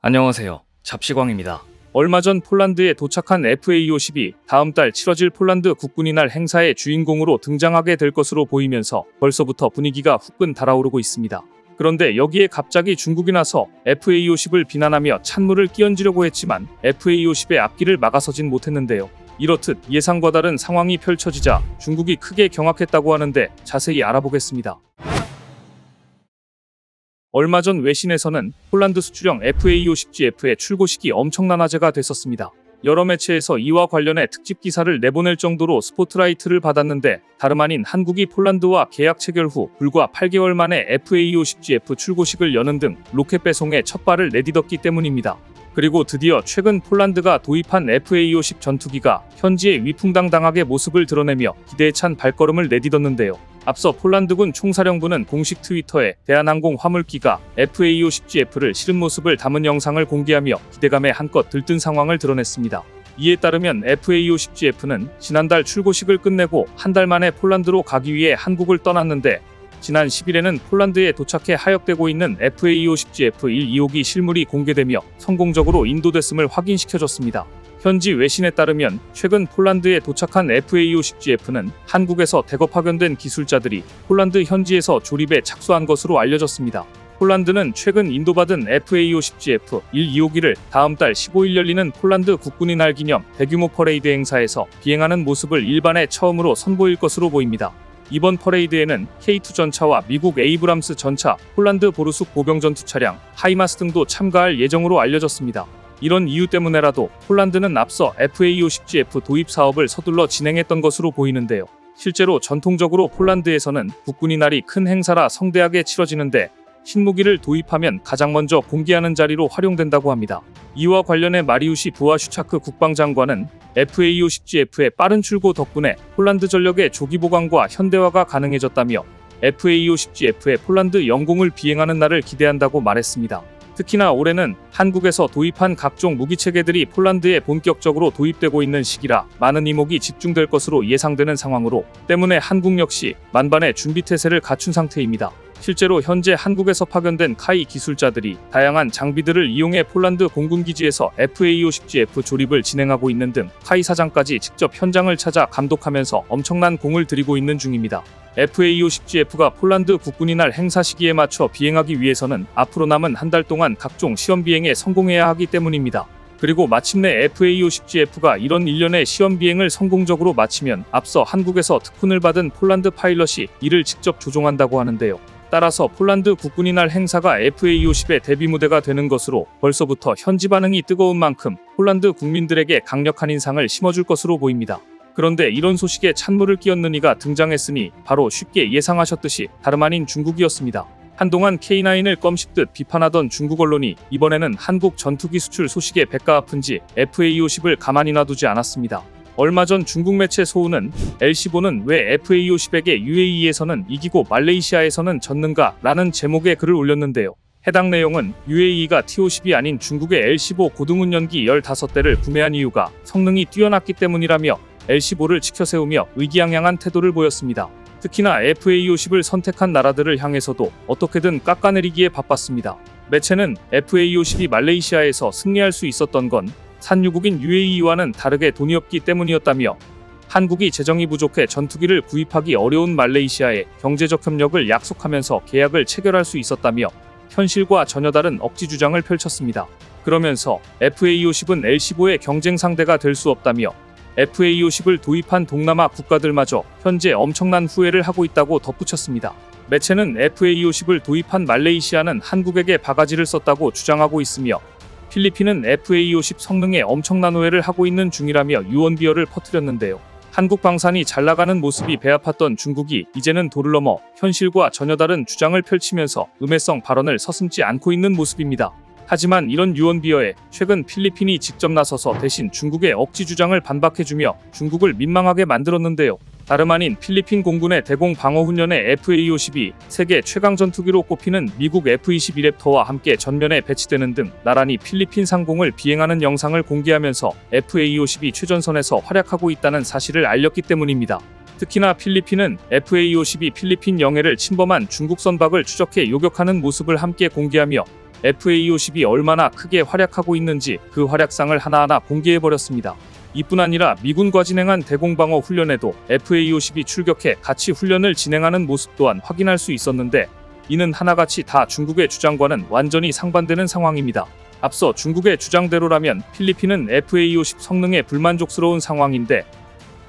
안녕하세요. 잡시광입니다. 얼마 전 폴란드에 도착한 FA50이 다음 달 치러질 폴란드 국군의 날 행사의 주인공으로 등장하게 될 것으로 보이면서 벌써부터 분위기가 후끈 달아오르고 있습니다. 그런데 여기에 갑자기 중국이 나서 FA50을 비난하며 찬물을 끼얹으려고 했지만 FA50의 앞길을 막아서진 못했는데요. 이렇듯 예상과 다른 상황이 펼쳐지자 중국이 크게 경악했다고 하는데 자세히 알아보겠습니다. 얼마 전 외신에서는 폴란드 수출형 FA50GF의 출고식이 엄청난 화제가 됐었습니다. 여러 매체에서 이와 관련해 특집 기사를 내보낼 정도로 스포트라이트를 받았는데 다름 아닌 한국이 폴란드와 계약 체결 후 불과 8개월 만에 FA50GF 출고식을 여는 등 로켓 배송에 첫 발을 내딛었기 때문입니다. 그리고 드디어 최근 폴란드가 도입한 FA50 전투기가 현지에 위풍당당하게 모습을 드러내며 기대에 찬 발걸음을 내딛었는데요. 앞서 폴란드군 총사령부는 공식 트위터에 대한항공 화물기가 FA50GF를 실은 모습을 담은 영상을 공개하며 기대감에 한껏 들뜬 상황을 드러냈습니다. 이에 따르면 FA50GF는 지난달 출고식을 끝내고 한 달 만에 폴란드로 가기 위해 한국을 떠났는데 지난 10일에는 폴란드에 도착해 하역되고 있는 FA50GF1 2호기 실물이 공개되며 성공적으로 인도됐음을 확인시켜줬습니다. 현지 외신에 따르면 최근 폴란드에 도착한 FA50GF는 한국에서 대거 파견된 기술자들이 폴란드 현지에서 조립에 착수한 것으로 알려졌습니다. 폴란드는 최근 인도받은 FA50GF1 2호기를 다음 달 15일 열리는 폴란드 국군의 날 기념 대규모 퍼레이드 행사에서 비행하는 모습을 일반에 처음으로 선보일 것으로 보입니다. 이번 퍼레이드에는 K2 전차와 미국 에이브람스 전차, 폴란드 보르숙 보병 전투 차량, 하이마스 등도 참가할 예정으로 알려졌습니다. 이런 이유 때문에라도 폴란드는 앞서 FA50GF 도입 사업을 서둘러 진행했던 것으로 보이는데요. 실제로 전통적으로 폴란드에서는 국군의 날이 큰 행사라 성대하게 치러지는데 신무기를 도입하면 가장 먼저 공개하는 자리로 활용된다고 합니다. 이와 관련해 마리우시 부아슈차크 국방장관은 FA50GF의 빠른 출고 덕분에 폴란드 전력의 조기 보강과 현대화가 가능해졌다며 FA50GF의 폴란드 영공을 비행하는 날을 기대한다고 말했습니다. 특히나 올해는 한국에서 도입한 각종 무기체계들이 폴란드에 본격적으로 도입되고 있는 시기라 많은 이목이 집중될 것으로 예상되는 상황으로 때문에 한국 역시 만반의 준비태세를 갖춘 상태입니다. 실제로 현재 한국에서 파견된 카이 기술자들이 다양한 장비들을 이용해 폴란드 공군기지에서 FA50GF 조립을 진행하고 있는 등 카이 사장까지 직접 현장을 찾아 감독하면서 엄청난 공을 들이고 있는 중입니다. FA50GF가 폴란드 국군의 날 행사 시기에 맞춰 비행하기 위해서는 앞으로 남은 한 달 동안 각종 시험 비행에 성공해야 하기 때문입니다. 그리고 마침내 FA50GF가 이런 일련의 시험 비행을 성공적으로 마치면 앞서 한국에서 특훈을 받은 폴란드 파일럿이 이를 직접 조종한다고 하는데요. 따라서 폴란드 국군의 날 행사가 FA50의 데뷔 무대가 되는 것으로 벌써부터 현지 반응이 뜨거운 만큼 폴란드 국민들에게 강력한 인상을 심어줄 것으로 보입니다. 그런데 이런 소식에 찬물을 끼얹는 이가 등장했으니 바로 쉽게 예상하셨듯이 다름 아닌 중국이었습니다. 한동안 K9을 껌씹듯 비판하던 중국 언론이 이번에는 한국 전투기 수출 소식에 배가 아픈지 FA50을 가만히 놔두지 않았습니다. 얼마 전 중국 매체 소우는 L15는 왜 FA50에게 UAE에서는 이기고 말레이시아에서는 졌는가? 라는 제목의 글을 올렸는데요. 해당 내용은 UAE가 T50이 아닌 중국의 L15 고등운전기 15대를 구매한 이유가 성능이 뛰어났기 때문이라며 L15를 치켜세우며 의기양양한 태도를 보였습니다. 특히나 FA50을 선택한 나라들을 향해서도 어떻게든 깎아내리기에 바빴습니다. 매체는 FA50이 말레이시아에서 승리할 수 있었던 건 산유국인 UAE와는 다르게 돈이 없기 때문이었다며 한국이 재정이 부족해 전투기를 구입하기 어려운 말레이시아에 경제적 협력을 약속하면서 계약을 체결할 수 있었다며 현실과 전혀 다른 억지 주장을 펼쳤습니다. 그러면서 FA50은 L15의 경쟁 상대가 될 수 없다며 FA50을 도입한 동남아 국가들마저 현재 엄청난 후회를 하고 있다고 덧붙였습니다. 매체는 FA50을 도입한 말레이시아는 한국에게 바가지를 썼다고 주장하고 있으며 필리핀은 FA50 성능에 엄청난 오해를 하고 있는 중이라며 유언비어를 퍼뜨렸는데요. 한국 방산이 잘 나가는 모습이 배아팠던 중국이 이제는 도를 넘어 현실과 전혀 다른 주장을 펼치면서 음해성 발언을 서슴지 않고 있는 모습입니다. 하지만 이런 유언비어에 최근 필리핀이 직접 나서서 대신 중국의 억지 주장을 반박해주며 중국을 민망하게 만들었는데요. 다름 아닌 필리핀 공군의 대공 방어 훈련에 FA50이 세계 최강 전투기로 꼽히는 미국 F-22 랩터와 함께 전면에 배치되는 등 나란히 필리핀 상공을 비행하는 영상을 공개하면서 FA50이 최전선에서 활약하고 있다는 사실을 알렸기 때문입니다. 특히나 필리핀은 FA50이 필리핀 영해를 침범한 중국 선박을 추적해 요격하는 모습을 함께 공개하며 FA50이 얼마나 크게 활약하고 있는지 그 활약상을 하나하나 공개해버렸습니다. 이뿐 아니라 미군과 진행한 대공방어 훈련에도 FA50이 출격해 같이 훈련을 진행하는 모습 또한 확인할 수 있었는데, 이는 하나같이 다 중국의 주장과는 완전히 상반되는 상황입니다. 앞서 중국의 주장대로라면 필리핀은 FA50 성능에 불만족스러운 상황인데,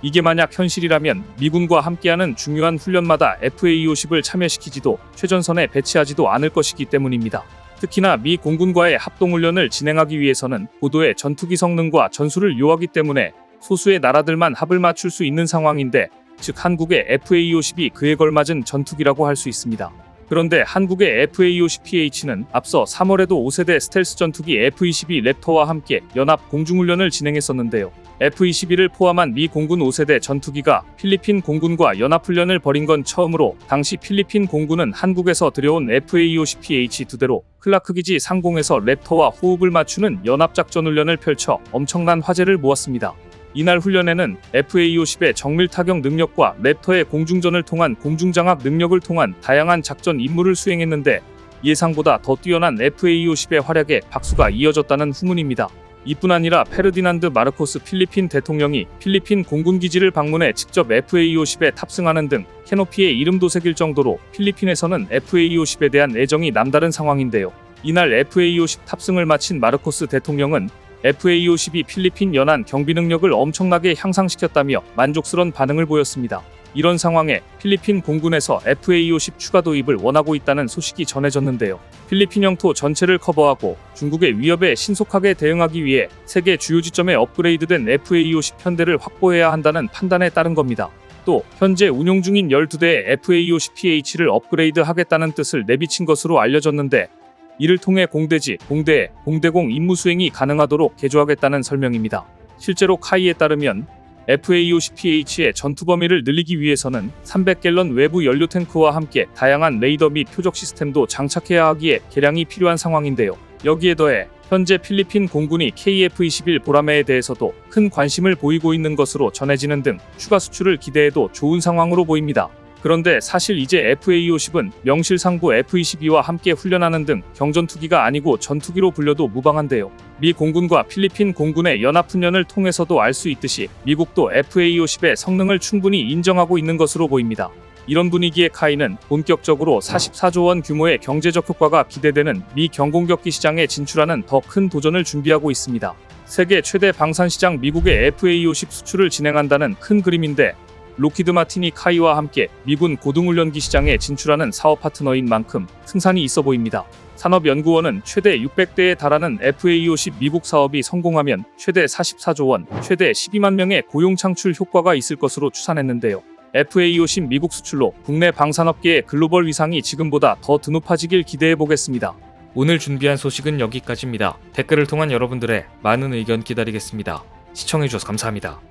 이게 만약 현실이라면 미군과 함께하는 중요한 훈련마다 FA50을 참여시키지도 최전선에 배치하지도 않을 것이기 때문입니다. 특히나 미 공군과의 합동훈련을 진행하기 위해서는 고도의 전투기 성능과 전술을 요하기 때문에 소수의 나라들만 합을 맞출 수 있는 상황인데, 즉 한국의 FA50이 그에 걸맞은 전투기라고 할 수 있습니다. 그런데 한국의 FA50PH는 앞서 3월에도 5세대 스텔스 전투기 F-22 랩터와 함께 연합 공중훈련을 진행했었는데요. F-22를 포함한 미 공군 5세대 전투기가 필리핀 공군과 연합훈련을 벌인 건 처음으로, 당시 필리핀 공군은 한국에서 들여온 FA50PH 2대로 클라크 기지 상공에서 랩터와 호흡을 맞추는 연합작전훈련을 펼쳐 엄청난 화제를 모았습니다. 이날 훈련에는 FA50의 정밀 타격 능력과 랩터의 공중전을 통한 공중장악 능력을 통한 다양한 작전 임무를 수행했는데, 예상보다 더 뛰어난 FA50의 활약에 박수가 이어졌다는 후문입니다. 이뿐 아니라 페르디난드 마르코스 필리핀 대통령이 필리핀 공군기지를 방문해 직접 FA50에 탑승하는 등 캐노피의 이름도 새길 정도로 필리핀에서는 FA50에 대한 애정이 남다른 상황인데요. 이날 FA50 탑승을 마친 마르코스 대통령은 FA50이 필리핀 연안 경비 능력을 엄청나게 향상시켰다며 만족스러운 반응을 보였습니다. 이런 상황에 필리핀 공군에서 FA50 추가 도입을 원하고 있다는 소식이 전해졌는데요. 필리핀 영토 전체를 커버하고 중국의 위협에 신속하게 대응하기 위해 세계 주요 지점에 업그레이드된 FA50 편대를 확보해야 한다는 판단에 따른 겁니다. 또 현재 운용 중인 12대의 FA50PH를 업그레이드하겠다는 뜻을 내비친 것으로 알려졌는데, 이를 통해 공대지, 공대에, 공대공 임무 수행이 가능하도록 개조하겠다는 설명입니다. 실제로 카이에 따르면 FA50PH의 전투 범위를 늘리기 위해서는 300갤런 외부 연료 탱크와 함께 다양한 레이더 및 표적 시스템도 장착해야 하기에 개량이 필요한 상황인데요. 여기에 더해 현재 필리핀 공군이 KF-21 보라매에 대해서도 큰 관심을 보이고 있는 것으로 전해지는 등 추가 수출을 기대해도 좋은 상황으로 보입니다. 그런데 사실 이제 FA50은 명실상부 F-22와 함께 훈련하는 등 경전투기가 아니고 전투기로 불려도 무방한데요. 미 공군과 필리핀 공군의 연합훈련을 통해서도 알 수 있듯이 미국도 FA50의 성능을 충분히 인정하고 있는 것으로 보입니다. 이런 분위기에 카이는 본격적으로 44조 원 규모의 경제적 효과가 기대되는 미 경공격기 시장에 진출하는 더 큰 도전을 준비하고 있습니다. 세계 최대 방산시장 미국의 FA50 수출을 진행한다는 큰 그림인데, 록히드 마틴이 카이와 함께 미군 고등훈련기 시장에 진출하는 사업 파트너인 만큼 승산이 있어 보입니다. 산업연구원은 최대 600대에 달하는 FA50 미국 사업이 성공하면 최대 44조 원, 최대 12만 명의 고용 창출 효과가 있을 것으로 추산했는데요. FA50 미국 수출로 국내 방산업계의 글로벌 위상이 지금보다 더 드높아지길 기대해 보겠습니다. 오늘 준비한 소식은 여기까지입니다. 댓글을 통한 여러분들의 많은 의견 기다리겠습니다. 시청해주셔서 감사합니다.